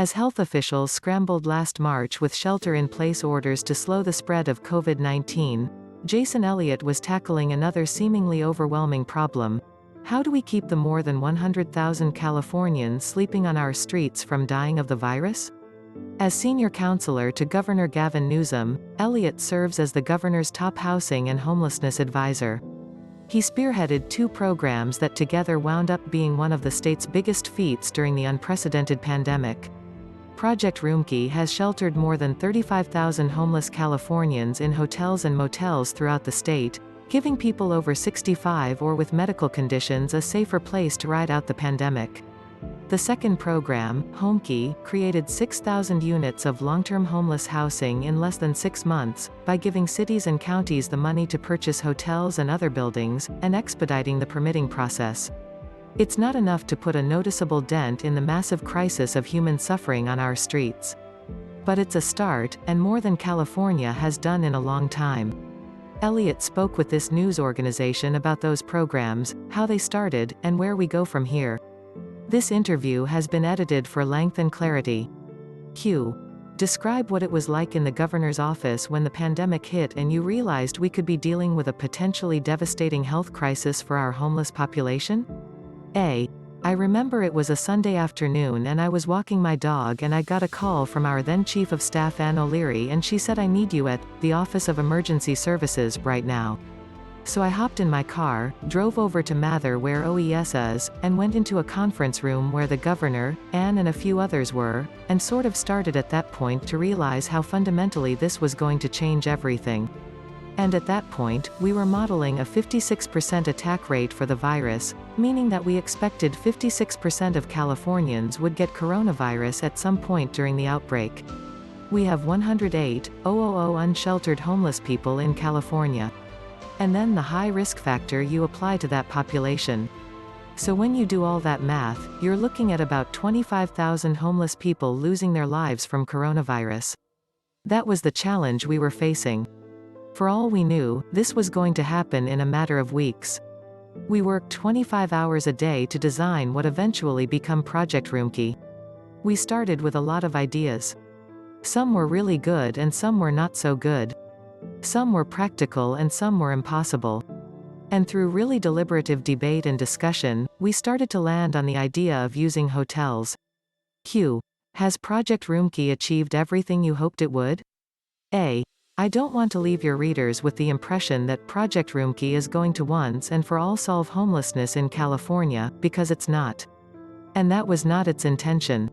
As health officials scrambled last March with shelter-in-place orders to slow the spread of COVID-19, Jason Elliott was tackling another seemingly overwhelming problem. How do we keep the more than 100,000 Californians sleeping on our streets from dying of the virus? As senior counselor to Governor Gavin Newsom, Elliott serves as the governor's top housing and homelessness advisor. He spearheaded 2 programs that together wound up being one of the state's biggest feats during the unprecedented pandemic. Project Roomkey has sheltered more than 35,000 homeless Californians in hotels and motels throughout the state, giving people over 65 or with medical conditions a safer place to ride out the pandemic. The second program, Homekey, created 6,000 units of long-term homeless housing in less than 6 months, by giving cities and counties the money to purchase hotels and other buildings, and expediting the permitting process. It's not enough to put a noticeable dent in the massive crisis of human suffering on our streets. But it's a start, and more than California has done in a long time. Elliott spoke with this news organization about those programs, how they started, and where we go from here. This interview has been edited for length and clarity. Q. Describe what it was like in the governor's office when the pandemic hit and you realized we could be dealing with a potentially devastating health crisis for our homeless population? A. I remember it was a Sunday afternoon and I was walking my dog and I got a call from our then Chief of Staff Ann O'Leary and she said I need you at the Office of Emergency Services right now. So I hopped in my car, drove over to Mather where OES is, and went into a conference room where the governor, Ann and a few others were, and sort of started at that point to realize how fundamentally this was going to change everything. And at that point, we were modeling a 56% attack rate for the virus, meaning that we expected 56% of Californians would get coronavirus at some point during the outbreak. We have 108,000 unsheltered homeless people in California. And then the high risk factor you apply to that population. So when you do all that math, you're looking at about 25,000 homeless people losing their lives from coronavirus. That was the challenge we were facing. For all we knew, this was going to happen in a matter of weeks. We worked 25 hours a day to design what eventually became Project Roomkey. We started with a lot of ideas. Some were really good and some were not so good. Some were practical and some were impossible. And through really deliberative debate and discussion, we started to land on the idea of using hotels. Q. Has Project Roomkey achieved everything you hoped it would? A. I don't want to leave your readers with the impression that Project Roomkey is going to once and for all solve homelessness in California, because it's not. And that was not its intention.